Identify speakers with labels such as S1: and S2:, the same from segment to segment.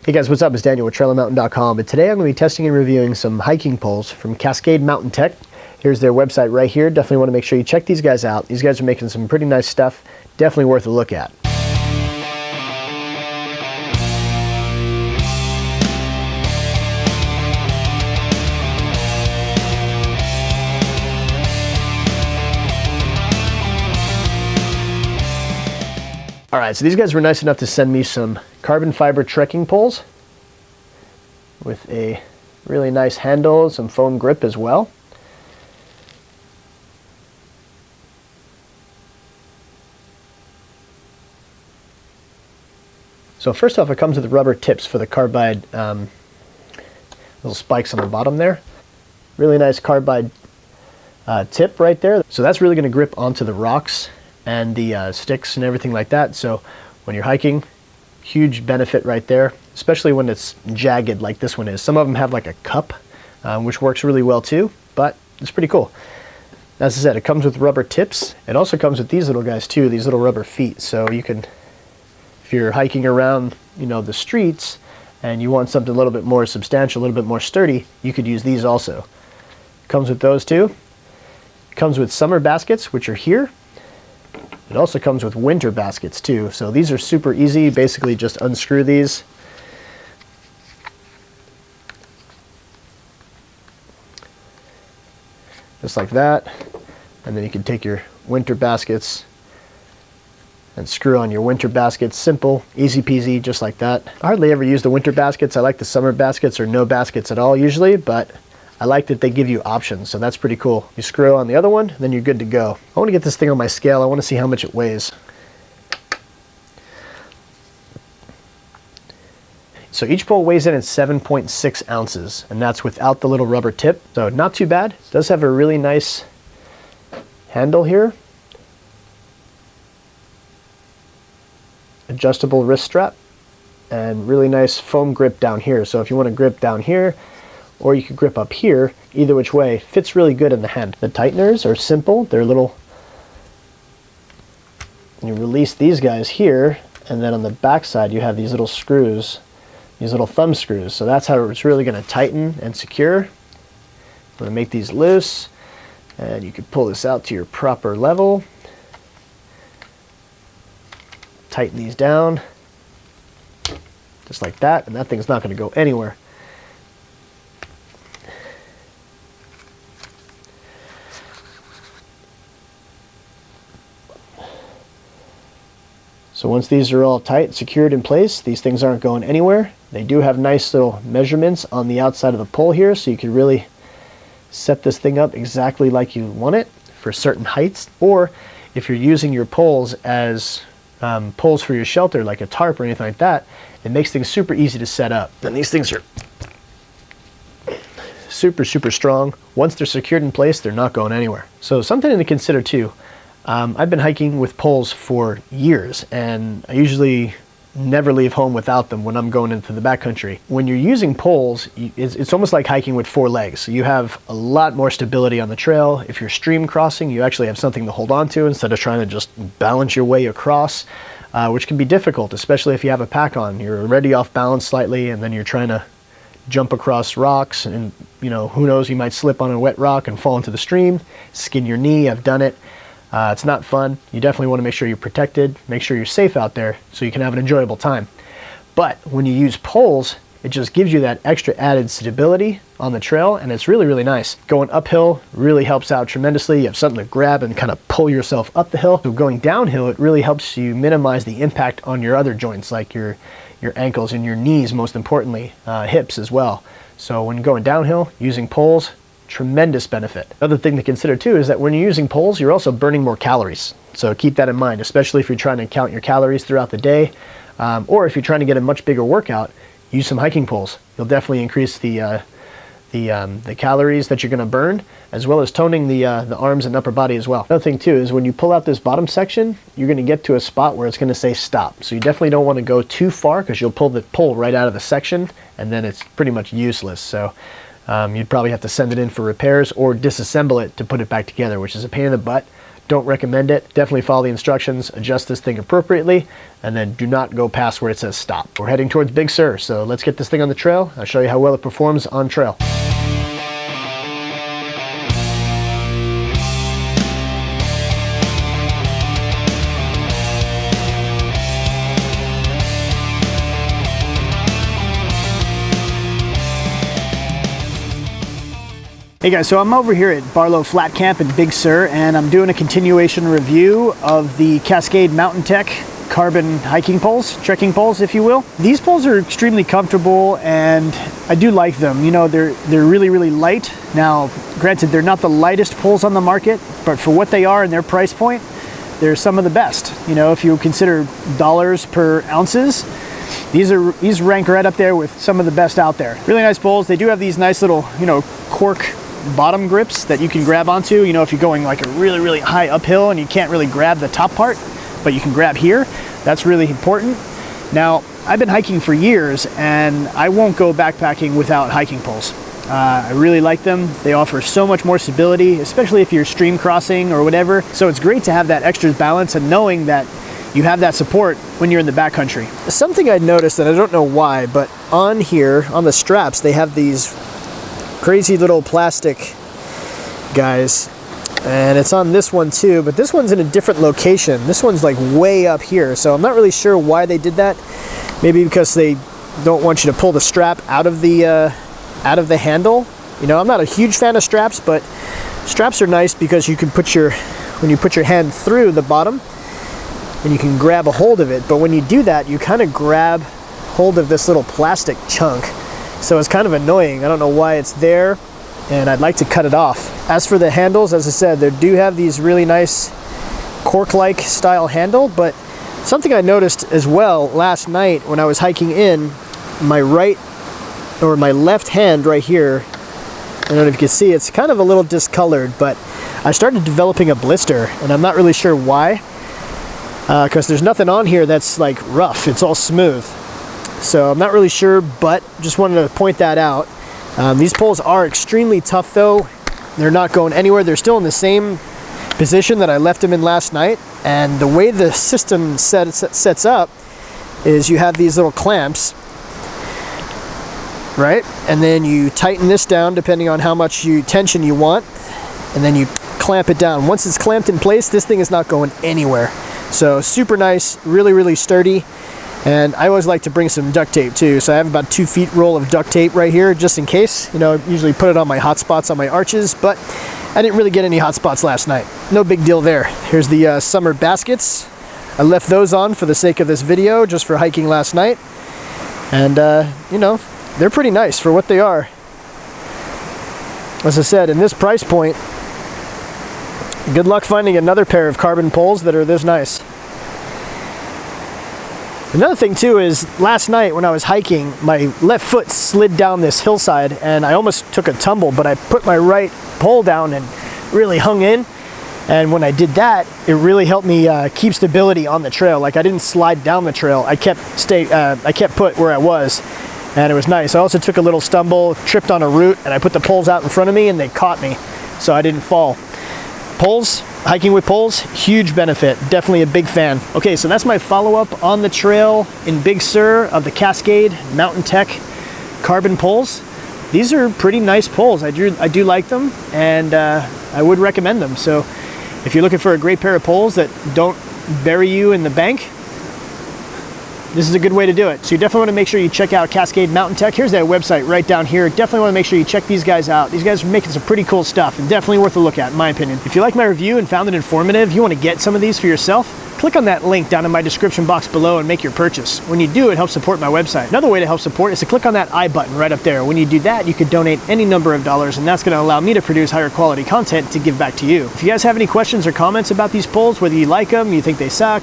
S1: Hey guys, what's up? It's Daniel with TrailAndMountain.com, and today I'm going to be testing and reviewing some hiking poles from Cascade Mountain Tech. Here's their website right here. Definitely want to make sure you check these guys out. These guys are making some pretty nice stuff. Definitely worth a look at. All right, so these guys were nice enough to send me some carbon fiber trekking poles with a really nice handle, some foam grip as well. So first off, it comes with rubber tips for the carbide little spikes on the bottom there. Really nice carbide tip right there. So that's really going to grip onto the rocks and the sticks and everything like that. So when you're hiking, huge benefit right there, especially when it's jagged like this one is. Some of them have like a cup, which works really well too, but it's pretty cool. As I said, it comes with rubber tips. It also comes with these little guys too, these little rubber feet. So you can, if you're hiking around, the streets and you want something a little bit more substantial, a little bit more sturdy, you could use these also. Comes with those too. Comes with summer baskets, which are here. It also comes with winter baskets too. So these are super easy. Basically just unscrew these. Just like that. And then you can take your winter baskets and screw on your winter baskets. Simple, easy peasy, just like that. I hardly ever use the winter baskets. I like the summer baskets or no baskets at all usually, but I like that they give you options, so that's pretty cool. You screw on the other one, then you're good to go. I want to get this thing on my scale. I want to see how much it weighs. So each pole weighs in at 7.6 ounces, and that's without the little rubber tip. So not too bad. It does have a really nice handle here. Adjustable wrist strap, and really nice foam grip down here. So if you want to grip down here, or you could grip up here, either which way, fits really good in the hand. The tighteners are simple. They're little, you release these guys here, and then on the back side you have these little screws, these little thumb screws. So that's how it's really going to tighten and secure. I'm going to make these loose, and you can pull this out to your proper level. Tighten these down, just like that, and that thing's not going to go anywhere. So once these are all tight, secured in place, these things aren't going anywhere. They do have nice little measurements on the outside of the pole here, so you can really set this thing up exactly like you want it for certain heights. Or if you're using your poles as poles for your shelter, like a tarp or anything like that, it makes things super easy to set up. And these things are super strong. Once they're secured in place, they're not going anywhere. So something to consider too. I've been hiking with poles for years, and I usually never leave home without them when I'm going into the backcountry. When you're using poles, it's almost like hiking with four legs. So you have a lot more stability on the trail. If you're stream crossing, you actually have something to hold on to instead of trying to just balance your way across, which can be difficult, especially if you have a pack on. You're already off balance slightly, and then you're trying to jump across rocks, and who knows, you might slip on a wet rock and fall into the stream, skin your knee. I've done it. It's not fun. You definitely want to make sure you're protected, make sure you're safe out there so you can have an enjoyable time. But when you use poles, it just gives you that extra added stability on the trail, and it's really nice. Going uphill really helps out tremendously. You have something to grab and kind of pull yourself up the hill. So going downhill, it really helps you minimize the impact on your other joints, like your ankles and your knees, most importantly, hips as well. So when going downhill, using poles, tremendous benefit. Another thing to consider too is that when you're using poles, you're also burning more calories. So keep that in mind, especially if you're trying to count your calories throughout the day, or if you're trying to get a much bigger workout, use some hiking poles. You'll definitely increase the calories that you're going to burn, as well as toning the arms and upper body as well. Another thing too is when you pull out this bottom section, you're going to get to a spot where it's going to say stop. So you definitely don't want to go too far, because you'll pull the pole right out of the section, and then it's pretty much useless. So you'd probably have to send it in for repairs or disassemble it to put it back together, which is a pain in the butt. Don't recommend it. Definitely follow the instructions, adjust this thing appropriately, and then do not go past where it says stop. We're heading towards Big Sur, so let's get this thing on the trail. I'll show you how well it performs on trail.
S2: Hey guys, so I'm over here at Barlow Flat Camp in Big Sur, and I'm doing a continuation review of the Cascade Mountain Tech carbon hiking poles, trekking poles, if you will. These poles are extremely comfortable, and I do like them. You know, they're really, really light. Now, granted, they're not the lightest poles on the market, but for what they are and their price point, they're some of the best. You know, if you consider dollars per ounces, these rank right up there with some of the best out there. Really nice poles. They do have these nice little, you know, cork bottom grips that you can grab onto. You know, if you're going like a really, really high uphill and you can't really grab the top part, but you can grab here, that's really important. Now, I've been hiking for years, and I won't go backpacking without hiking poles. I really like them. They offer so much more stability, especially if you're stream crossing or whatever. So it's great to have that extra balance and knowing that you have that support when you're in the backcountry. Something I noticed, and I don't know why, but on here, on the straps, they have these crazy little plastic guys, and it's on this one too, but this one's in a different location. This one's like way up here, so I'm not really sure why they did that. Maybe because they don't want you to pull the strap out of the handle. You know, I'm not a huge fan of straps, but straps are nice because you can put when you put your hand through the bottom and you can grab a hold of it, but when you do that, you kind of grab hold of this little plastic chunk. So it's kind of annoying. I don't know why it's there, and I'd like to cut it off. As for the handles, as I said, they do have these really nice cork-like style handle, but something I noticed as well last night when I was hiking in, my left hand right here, I don't know if you can see, it's kind of a little discolored, but I started developing a blister, and I'm not really sure why, because there's nothing on here that's like rough. It's all smooth. So I'm not really sure, but just wanted to point that out. These poles are extremely tough though. They're not going anywhere. They're still in the same position that I left them in last night. And the way the system sets up is you have these little clamps, right? And then you tighten this down depending on how much tension you want. And then you clamp it down. Once it's clamped in place, this thing is not going anywhere. So super nice, really, really sturdy. And I always like to bring some duct tape too. So I have about 2 feet roll of duct tape right here, just in case. You know, I usually put it on my hot spots on my arches, but I didn't really get any hot spots last night. No big deal there. Here's the summer baskets. I left those on for the sake of this video, just for hiking last night. And, you know, they're pretty nice for what they are. As I said, in this price point, good luck finding another pair of carbon poles that are this nice. Another thing too is last night when I was hiking, my left foot slid down this hillside and I almost took a tumble, but I put my right pole down and really hung in. And when I did that, it really helped me keep stability on the trail. Like I didn't slide down the trail. I kept put where I was, and it was nice. I also took a little stumble, tripped on a root, and I put the poles out in front of me and they caught me, so I didn't fall. Poles, hiking with poles, huge benefit. Definitely a big fan. Okay, so that's my follow-up on the trail in Big Sur of the Cascade Mountain Tech carbon poles. These are pretty nice poles. I do like them, and I would recommend them. So if you're looking for a great pair of poles that don't bury you in the bank, this is a good way to do it. So you definitely want to make sure you check out Cascade Mountain Tech. Here's their website right down here. Definitely want to make sure you check these guys out. These guys are making some pretty cool stuff and definitely worth a look at, in my opinion. If you like my review and found it informative, you want to get some of these for yourself, click on that link down in my description box below and make your purchase. When you do, it helps support my website. Another way to help support is to click on that I button right up there. When you do that, you could donate any number of dollars, and that's going to allow me to produce higher quality content to give back to you. If you guys have any questions or comments about these poles, whether you like them, you think they suck,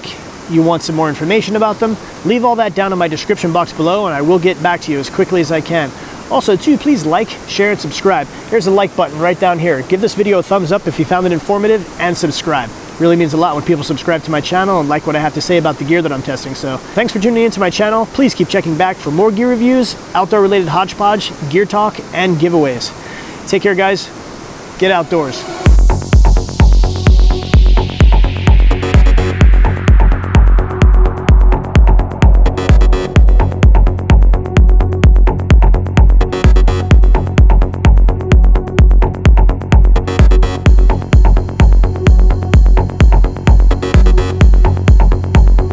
S2: you want some more information about them, leave all that down in my description box below and I will get back to you as quickly as I can. Also, too, please like, share, and subscribe. There's a like button right down here. Give this video a thumbs up if you found it informative, and subscribe. Really means a lot when people subscribe to my channel and like what I have to say about the gear that I'm testing. So thanks for tuning into my channel. Please keep checking back for more gear reviews, outdoor-related hodgepodge, gear talk, and giveaways. Take care, guys. Get outdoors.